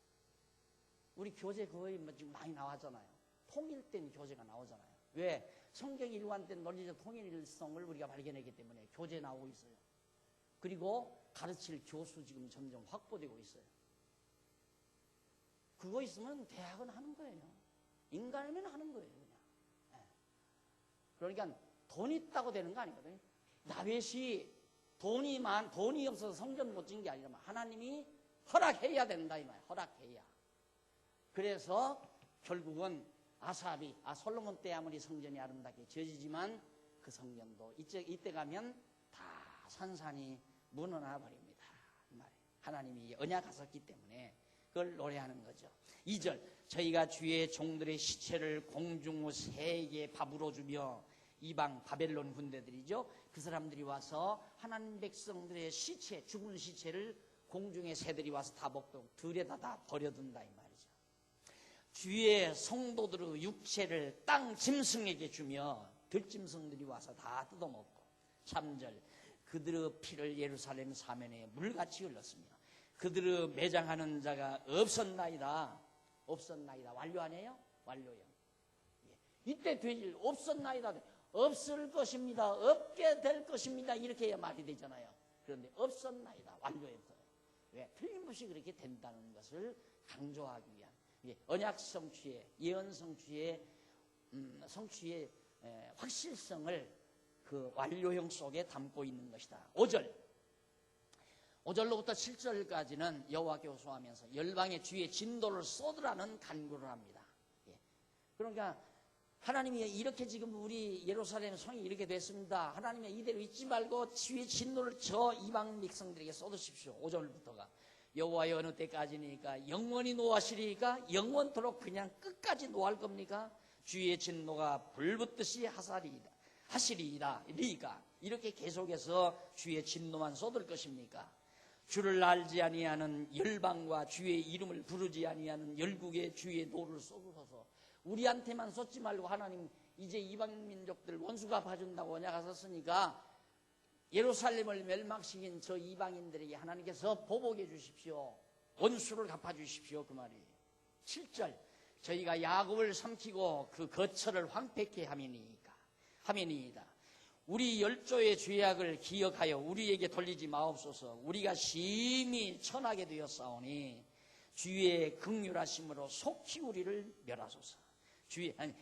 우리 교재 거의 지금 많이 나왔잖아요. 통일된 교재가 나오잖아요. 왜? 성경이 일관된 논리적 통일성을 우리가 발견했기 때문에 교재 나오고 있어요. 그리고 가르칠 교수 지금 점점 확보되고 있어요. 그거 있으면 대학은 하는 거예요. 인간이면 하는 거예요, 그냥. 네. 그러니까 돈 있다고 되는 거 아니거든요. 다윗이 돈이 없어서 성전 못 짓는 게 아니라 하나님이 허락해야 된다 이 말이에요. 허락해야. 그래서 결국은 솔로몬 때 아무리 성전이 아름답게 지어지지만 그 성전도 이때 가면 다 산산이 무너나 버립니다. 이 말이에요. 하나님이 언약하셨기 때문에 그걸 노래하는 거죠. 2절, 저희가 주의 종들의 시체를 공중 새에게 밥으로 주며, 이방 바벨론 군대들이죠. 그 사람들이 와서 하나님 백성들의 시체, 죽은 시체를 공중의 새들이 와서 다 먹도록 들에다 다 버려둔다 이 말이죠. 주의 성도들의 육체를 땅 짐승에게 주며 들짐승들이 와서 다 뜯어먹고, 3절, 그들의 피를 예루살렘 사면에 물같이 흘렀으며 그들의 매장하는 자가 없었나이다. 완료 아니에요? 완료요. 이때 되질 없었나이다. 없을 것입니다. 없게 될 것입니다. 이렇게 해야 말이 되잖아요. 그런데 없었나이다. 완료했어요. 왜? 틀림없이 그렇게 된다는 것을 강조하기 위한 언약 성취의, 예언 성취의 성취의 확실성을 그 완료형 속에 담고 있는 것이다. 5절로부터 7절까지는 여호와께 호소하면서 열방의 주의 진도를 쏟으라는 간구를 합니다. 그러니까 하나님이 이렇게 지금 우리 예루살렘 성이 이렇게 됐습니다. 하나님이 이대로 있지 말고 주의 진노를 저 이방 백성들에게 쏟으십시오. 5절부터가 여호와여 어느 때까지니까 영원히 노하시리까? 영원토록 그냥 끝까지 노할 겁니까? 주의 진노가 불붙듯이 하시리이다. 이렇게 계속해서 주의 진노만 쏟을 것입니까? 주를 알지 아니하는 열방과 주의 이름을 부르지 아니하는 열국의 주의 노를 쏟으소서. 우리한테만 쏟지 말고 하나님 이제 이방 민족들 원수가 봐준다고 언약하셨으니까 예루살렘을 멸망시킨 저 이방인들에게 하나님께서 보복해 주십시오. 원수를 갚아주십시오. 그 말이에요. 7절, 저희가 야곱을 삼키고 그 거처를 황폐케 함이니이다. 우리 열조의 죄악을 기억하여 우리에게 돌리지 마옵소서. 우리가 심히 천하게 되었사오니 주의 긍휼하심으로 속히 우리를 멸하소서.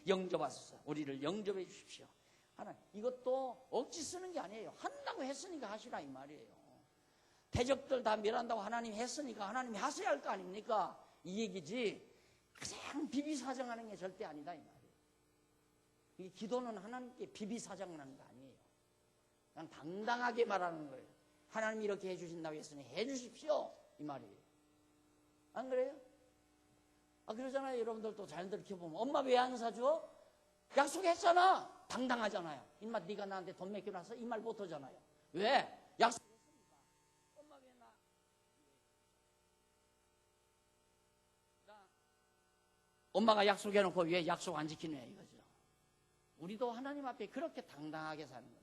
영접하소서. 우리를 영접해 주십시오. 하나님, 이것도 억지 쓰는 게 아니에요. 한다고 했으니까 하시라 이 말이에요. 대적들 다 멸한다고 하나님 했으니까 하나님이 하셔야 할 거 아닙니까? 이 얘기지 그냥 비비사정하는 게 절대 아니다 이 말이에요. 이 기도는 하나님께 비비사정하는 거 아니에요. 그냥 당당하게 말하는 거예요. 하나님이 이렇게 해주신다고 했으니 해주십시오 이 말이에요. 안 그래요? 그러잖아요. 여러분들도 자녀들 키워보면 엄마 왜 안 사줘? 약속했잖아. 당당하잖아요. 인마 네가 나한테 돈 맡겨놔서 이 말 못하잖아요. 왜? 약속했으니까. 엄마 왜 엄마가 약속해놓고 왜 약속 안 지키느냐 이거죠. 우리도 하나님 앞에 그렇게 당당하게 사는 겁니다.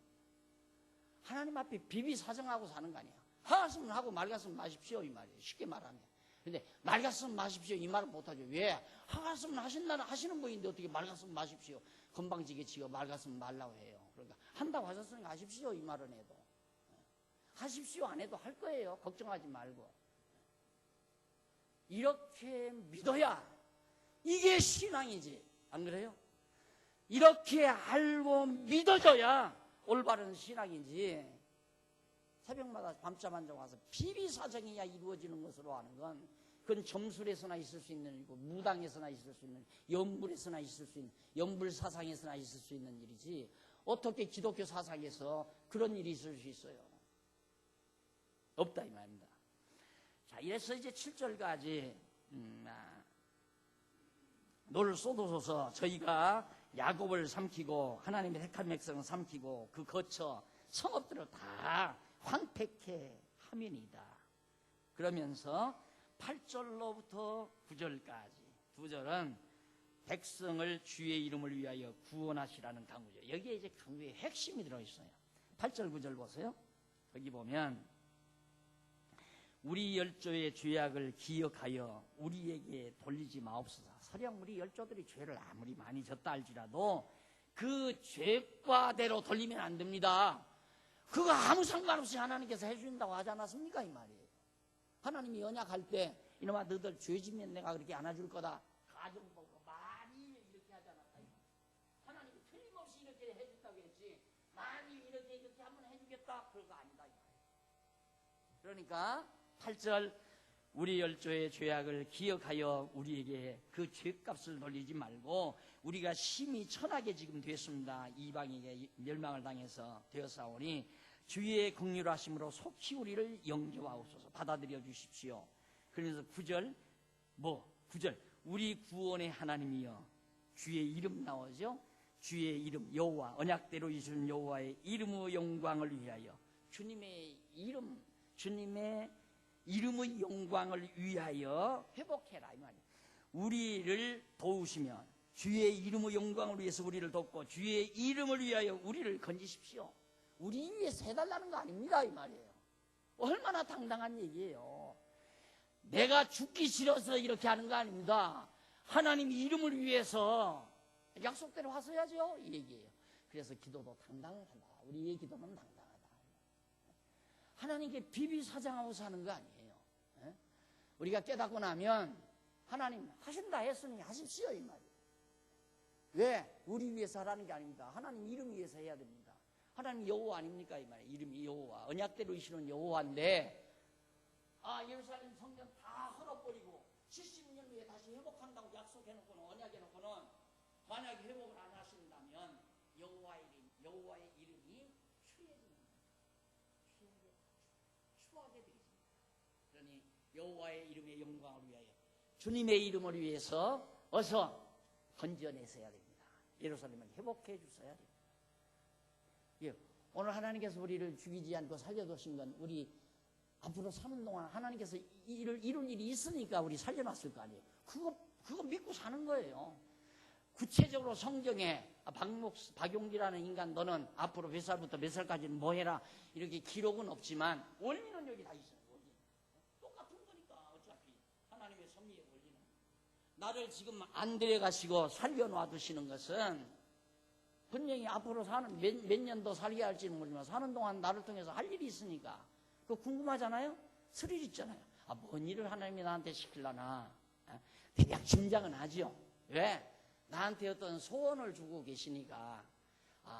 하나님 앞에 비비사정하고 사는 거 아니야. 하셨으면 하고 말 같으면 마십시오 이 말이에요. 쉽게 말하면. 근데 말 같으면 마십시오 이 말은 못하죠. 왜? 하셨으면 하신다는 하시는 분인데 어떻게 말 같으면 마십시오. 건방지게 지어 말 같으면 말라고 해요. 그러니까 한다고 하셨으니까 하십시오 이 말은 해도. 하십시오 안 해도 할 거예요. 걱정하지 말고. 이렇게 믿어야 이게 신앙이지. 안 그래요? 이렇게 알고 믿어줘야 올바른 신앙이지. 새벽마다 밤잠 안 자고 와서 비비사정이야 이루어지는 것으로 하는 건 그건 점술에서나 있을 수 있는 일이고 무당에서나 있을 수 있는 연불에서나 있을 수 있는 연불사상에서나 있을 수 있는 일이지 어떻게 기독교 사상에서 그런 일이 있을 수 있어요? 없다 이 말입니다. 자, 이래서 이제 7절까지 너를 쏟아서서 저희가 야곱을 삼키고 하나님의 택한 백성을 삼키고 그 거처 성읍들을 다 황폐케 하면이다. 그러면서 8절로부터 9절까지 2절은 백성을 주의 이름을 위하여 구원하시라는 강구죠. 여기에 이제 강구의 핵심이 들어있어요. 8절 9절 보세요. 여기 보면 우리 열조의 죄악을 기억하여 우리에게 돌리지 마옵소서. 설령 우리 열조들이 죄를 아무리 많이 졌다 할지라도 그 죄과대로 돌리면 안 됩니다. 그거 아무 상관없이 하나님께서 해주신다고 하지 않았습니까? 이 말이에요. 하나님이 언약할 때 이놈아 너희들 죄 지면 내가 그렇게 안아줄 거다. 가정 보고 많이 이렇게 하지 않았다. 하나님이 틀림없이 이렇게 해준다고 했지 많이 이렇게 한번 해주겠다 그거 아니다. 이 말이에요. 그러니까 8절 우리 열조의 죄악을 기억하여 우리에게 그 죄값을 돌리지 말고 우리가 심히 천하게 지금 됐습니다. 이방에게 멸망을 당해서 되었사오니 주의 긍휼하심으로 속히 우리를 영접하옵소서. 받아들여 주십시오. 그래서 9절 9절 우리 구원의 하나님이여 주의 이름 나오죠. 주의 이름 여호와 언약대로 이루신 여호와의 이름의 영광을 위하여 주님의 이름의 영광을 위하여 회복해라 이 말이에요. 우리를 도우시면 주의 이름의 영광을 위해서 우리를 돕고 주의 이름을 위하여 우리를 건지십시오. 우리 위해서 해달라는 거 아닙니다 이 말이에요. 얼마나 당당한 얘기예요. 내가 죽기 싫어서 이렇게 하는 거 아닙니다. 하나님 이름을 위해서 약속대로 하셔야죠 이 얘기예요. 그래서 기도도 당당하다. 우리의 기도는 당당하다. 하나님께 비비사장하고 사는 거 아니에요. 우리가 깨닫고 나면 하나님 하신다 했으니 하십시오 이 말이에요. 왜? 우리 위해서 하라는 게 아닙니다. 하나님 이름 위해서 해야 됩니다. 하나님 여호와 아닙니까 이 말이에요. 이름이 여호와 언약대로 이시는 여호와인데 예루살렘 성전 다 헐어버리고 70년 후에 다시 회복한다고 약속해놓고는 언약해놓고는 만약에 회복을 안 하신다면 여호와의 이름이 추하게 되겠습니다. 그러니 여호와의 이름의 영광을 위하여 주님의 이름을 위해서 어서 건져내셔야 됩니다. 예루살렘을 회복해 주셔야 됩니다. 오늘 하나님께서 우리를 죽이지 않고 살려두신 건 우리 앞으로 사는 동안 하나님께서 이룰 일이 있으니까 우리 살려놨을 거 아니에요. 그거 믿고 사는 거예요. 구체적으로 성경에 박용기라는 인간 너는 앞으로 몇 살부터 몇 살까지는 뭐 해라 이렇게 기록은 없지만 원리는 여기 다 있어요. 원리. 똑같은 거니까 어차피 하나님의 섭리의 원리는 나를 지금 안 데려가시고 살려놔 두시는 것은 분명히 앞으로 사는 몇 년 더 살게 할지는 모르지만 사는 동안 나를 통해서 할 일이 있으니까 그거 궁금하잖아요. 스릴 있잖아요. 뭔 일을 하나님이 나한테 시키려나. 대략 짐작은 하죠. 왜? 나한테 어떤 소원을 주고 계시니까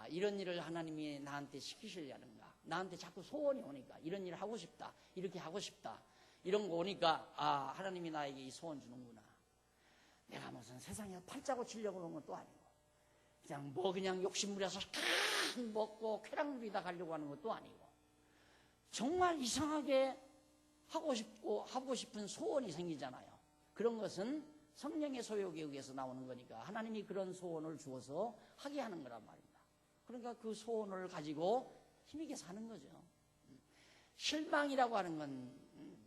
이런 일을 하나님이 나한테 시키시려는가. 나한테 자꾸 소원이 오니까 이런 일을 하고 싶다. 이렇게 하고 싶다. 이런 거 오니까 하나님이 나에게 이 소원 주는구나. 내가 무슨 세상에 팔자고 치려고 그런 것도 아니고 그냥 욕심부려서 큰 먹고 쾌락 누리다 가려고 하는 것도 아니고 정말 이상하게 하고 싶은 소원이 생기잖아요. 그런 것은 성령의 소욕에 의해서 나오는 거니까 하나님이 그런 소원을 주어서 하게 하는 거란 말입니다. 그러니까 그 소원을 가지고 힘있게 사는 거죠. 실망이라고 하는 건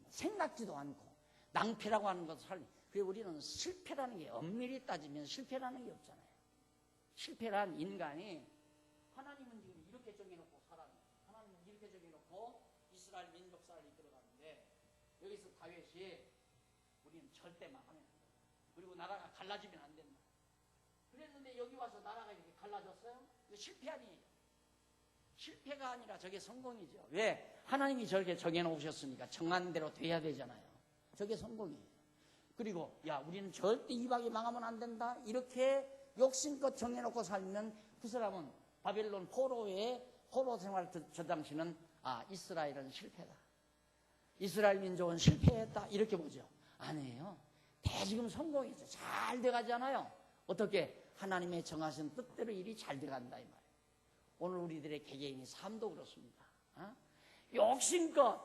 생각지도 않고 낭패라고 하는 것을 그리고 우리는 실패라는 게 엄밀히 따지면 실패라는 게 없잖아요. 실패란 인간이 하나님은 지금 이렇게 정해놓고 살았는데 하나님은 이렇게 정해놓고 이스라엘 민족사를 이끌어가는데 여기서 다윗이 우리는 절대 망하면 안 된다. 그리고 나라가 갈라지면 안 된다. 그랬는데 여기 와서 나라가 이렇게 갈라졌어요? 이거 실패 아니에요. 실패가 아니라 저게 성공이죠. 왜? 하나님이 저렇게 정해놓으셨으니까 정한 대로 돼야 되잖아요. 저게 성공이에요. 그리고 우리는 절대 이방이 망하면 안 된다. 이렇게 욕심껏 정해놓고 살면 그 사람은 바벨론 포로 생활 저 당시는 이스라엘은 실패다. 이스라엘 민족은 실패했다. 이렇게 보죠. 아니에요. 대지금 성공이죠. 잘 돼가잖아요. 어떻게? 하나님의 정하신 뜻대로 일이 잘 돼간다 이 말이에요. 오늘 우리들의 개개인의 삶도 그렇습니다. 욕심껏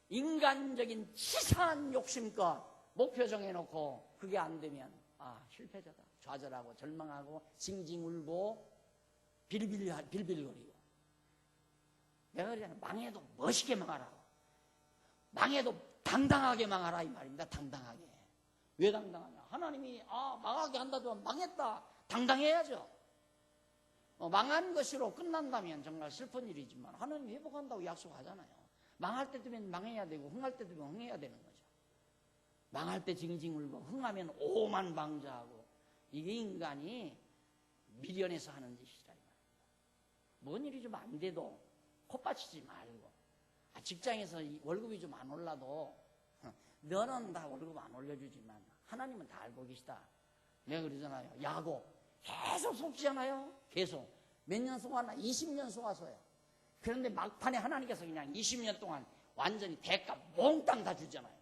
인간적인 치사한 욕심껏 목표 정해놓고 그게 안 되면 실패자다. 좌절하고 절망하고 징징 울고 빌빌거리고 내가 그러잖아. 망해도 멋있게 망하라고. 망해도 당당하게 망하라 이 말입니다. 당당하게. 왜 당당하냐? 하나님이 망하게 한다도 망했다. 당당해야죠. 망한 것으로 끝난다면 정말 슬픈 일이지만 하나님 회복한다고 약속하잖아요. 망할 때 되면 망해야 되고 흥할 때 되면 흥해야 되는 거죠. 망할 때 징징 울고 흥하면 오만방자하고 이게 인간이 미련해서 하는 짓이라 이 말입니다. 뭔 일이 좀 안 돼도 콧받치지 말고 직장에서 월급이 좀 안 올라도 너는 다 월급 안 올려주지만 하나님은 다 알고 계시다. 내가 그러잖아요. 야구 계속 속지잖아요. 계속 몇 년 속았나? 20년 속아서요. 그런데 막판에 하나님께서 그냥 20년 동안 완전히 대가 몽땅 다 주잖아요.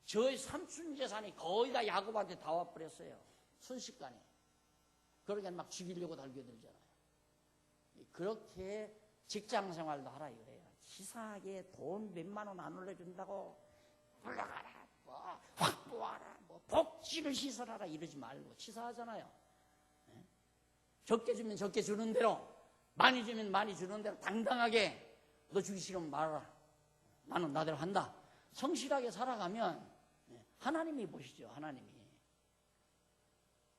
저희 삼촌 재산이 거의 다 야곱한테 다 와버렸어요. 순식간에. 그러니까 막 죽이려고 달겨들잖아요. 그렇게 직장 생활도 하라 이거예요. 치사하게 돈 몇만 원 안 올려준다고 올라가라, 확보하라, 복지를 시설하라 이러지 말고 치사하잖아요. 적게 주면 적게 주는 대로, 많이 주면 많이 주는 대로 당당하게 너 주기 싫으면 말아라. 나는 나대로 한다. 성실하게 살아가면 하나님이 보시죠. 하나님이.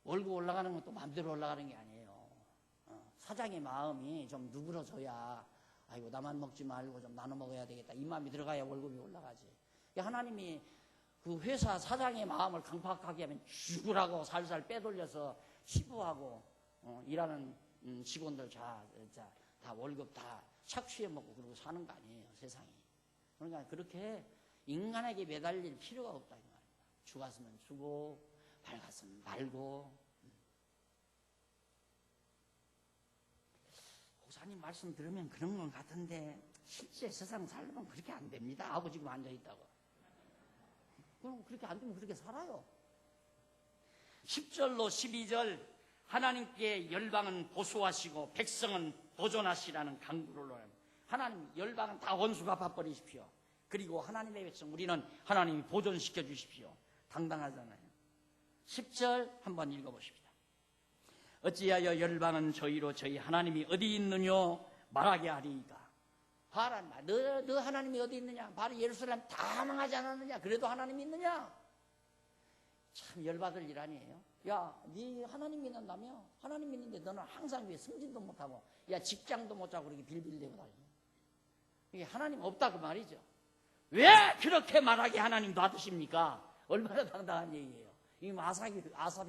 월급 올라가는 것도 마음대로 올라가는 게 아니에요. 사장의 마음이 좀 누그러져야 아이고 나만 먹지 말고 좀 나눠 먹어야 되겠다. 이 마음이 들어가야 월급이 올라가지. 하나님이 그 회사 사장의 마음을 강팍하게 하면 죽으라고 살살 빼돌려서 시부하고 일하는 직원들 다 월급 다 착취해 먹고 그러고 사는 거 아니에요. 세상이. 그러니까 그렇게 인간에게 매달릴 필요가 없다 이 말입니다. 죽었으면 주고 밝았으면 말고. 목사님 말씀 들으면 그런 건 같은데 실제 세상 살면 그렇게 안 됩니다 하고 지금 앉아있다고. 그럼 그렇게 안 되면 그렇게 살아요. 10절로 12절 하나님께 열방은 보수하시고 백성은 보존하시라는 강구를 합니다. 하나님 열방은 다 원수 갚아버리십시오. 그리고 하나님의 백성 우리는 하나님이 보존시켜 주십시오. 당당하잖아요. 10절 한번 읽어보십시다. 어찌하여 열방은 저희로 저희 하나님이 어디 있느뇨 말하게 하리이까. 봐라, 너 하나님이 어디 있느냐? 바로 예루살렘 다 망하지 않았느냐? 그래도 하나님이 있느냐? 참 열받을 일 아니에요? 야, 네 하나님 믿는다며? 하나님 믿는데 너는 항상 왜 승진도 못하고 직장도 못하고 그렇게 빌빌대고 다니냐? 이게 하나님 없다고 말이죠. 왜 그렇게 말하게 하나님 놔두십니까? 얼마나 당당한 얘기예요. 이 아삽이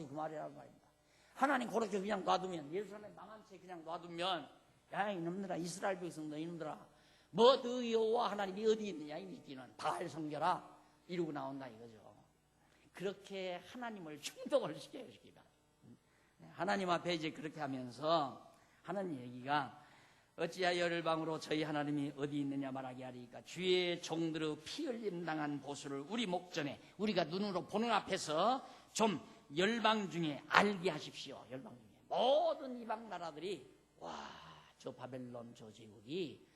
그 말이라는 말입니다. 하나님 그렇게 그냥 놔두면, 예루살렘 망한 채 그냥 놔두면, 야 이놈들아, 이스라엘 백성들 이놈들아, 뭐 너 여호와 하나님이 어디 있느냐 이 미끼는 바알 섬겨라 이러고 나온다 이거죠. 그렇게 하나님을 충동을 시켜요. 하나님 앞에 이제 그렇게 하면서 하나님 얘기가, 어찌하여 열방으로 저희 하나님이 어디 있느냐 말하게 하리까. 주의 종들의 피 흘림 당한 보수를 우리 목전에, 우리가 눈으로 보는 앞에서 좀 열방 중에 알게 하십시오. 열방 중에 모든 이방 나라들이, 와, 저 바벨론 저 제국이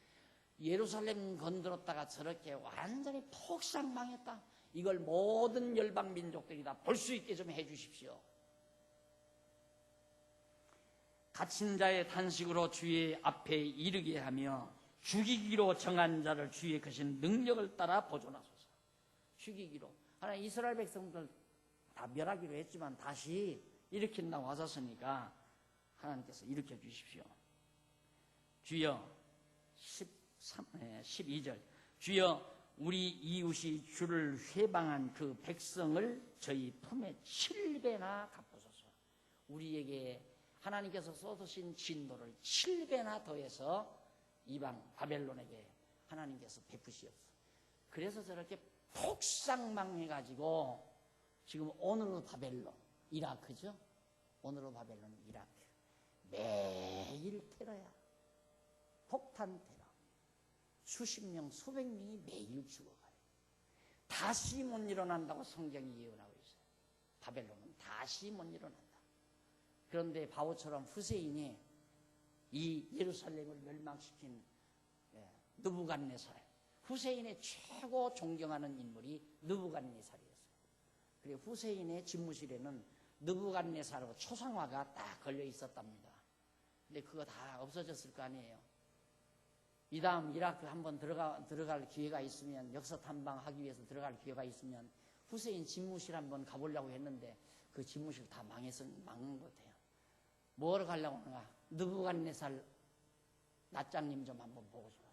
예루살렘 건드렸다가 저렇게 완전히 폭삭망했다, 이걸 모든 열방 민족들이 다 볼 수 있게 좀 해주십시오. 갇힌 자의 탄식으로 주의 앞에 이르게 하며 죽이기로 정한 자를 주의 크신 능력을 따라 보존하소서. 죽이기로, 하나님 이스라엘 백성들 다 멸하기로 했지만 다시 일으킨다고 하셨으니까 하나님께서 일으켜 주십시오. 주여, 12절, 주여 우리 이웃이 주를 회방한 그 백성을 저희 품에 7배나 갚으소서. 우리에게 하나님께서 쏟으신 진노를 7배나 더해서 이방 바벨론에게 하나님께서 베푸시옵소서. 그래서 저렇게 폭삭망해가지고 지금 오늘의 바벨론, 이라크죠. 오늘의 바벨론은 이라크. 매일 테러야. 폭탄 테러. 수십 명, 수백 명이 매일 죽어가요. 다시 못 일어난다고 성경이 예언하고 있어요. 바벨론은 다시 못 일어난다. 그런데 바오처럼 후세인이 이 예루살렘을 멸망시킨 느부갓네살, 후세인의 최고 존경하는 인물이 느부갓네살이었어요. 그리고 후세인의 집무실에는 느부갓네살하고 초상화가 딱 걸려 있었답니다. 근데 그거 다 없어졌을 거 아니에요. 이 다음 이라크 한번 들어갈 기회가 있으면, 역사 탐방하기 위해서 들어갈 기회가 있으면 후세인 집무실 한번 가보려고 했는데 그 집무실 다 망한 것 같아요. 뭐하러 가려고 하는가? 느부갓네살 낫장님 좀 한번 보고 싶어서.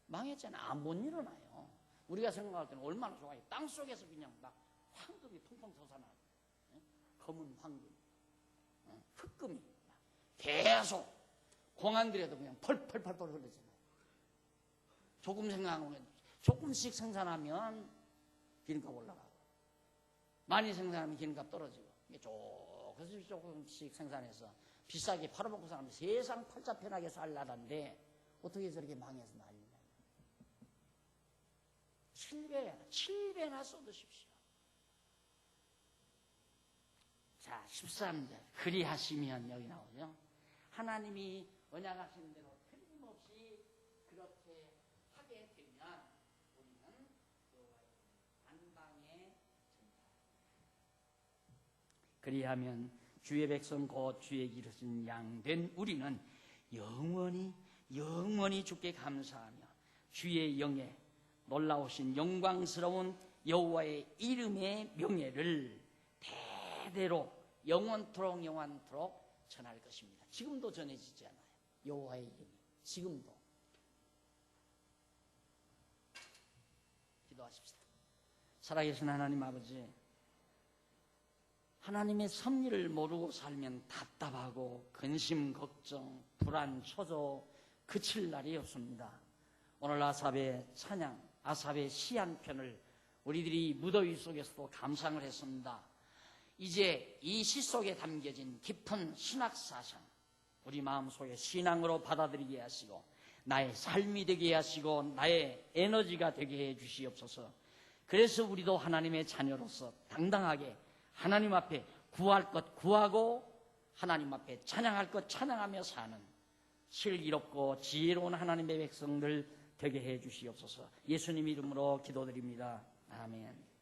망했잖아요. 못 일어나요. 우리가 생각할 때는 얼마나 좋아요. 땅속에서 그냥 막 황금이 펑펑 솟아나고, 검은 황금, 흑금이 계속 공안들에도 그냥 펄펄펄펄 흘러잖아요. 조금 생각하면, 조금씩 생산하면 기름값 올라가고, 많이 생산하면 기름값 떨어지고, 조금씩 생산해서 비싸게 팔아먹고 사람이 세상 팔자편하게 살라는데 어떻게 저렇게 망해서 난리냐. 7배나 쏟으십시오. 자, 13절. 그리하시면 여기 나오죠. 하나님이 언약하신 대로 틀림없이 그렇게 하게 되면 우리는 안방에 전다. 그리하면 주의 백성 곧 주의 기르신 양 된 우리는 영원히 주께 감사하며 주의 영에 놀라우신 영광스러운 여호와의 이름의 명예를 대대로 영원토록 전할 것입니다. 지금도 전해지지 않아요. 여호와의 이름이 지금도. 기도하십시다. 살아계신 하나님 아버지, 하나님의 섭리를 모르고 살면 답답하고 근심, 걱정, 불안, 초조 그칠 날이 없습니다. 오늘 아삽의 찬양, 아삽의 시 한 편을 우리들이 무더위 속에서도 감상을 했습니다. 이제 이 시 속에 담겨진 깊은 신학사상, 우리 마음속에 신앙으로 받아들이게 하시고 나의 삶이 되게 하시고 나의 에너지가 되게 해 주시옵소서. 그래서 우리도 하나님의 자녀로서 당당하게 하나님 앞에 구할 것 구하고 하나님 앞에 찬양할 것 찬양하며 사는 슬기롭고 지혜로운 하나님의 백성들 되게 해 주시옵소서. 예수님 이름으로 기도드립니다. 아멘.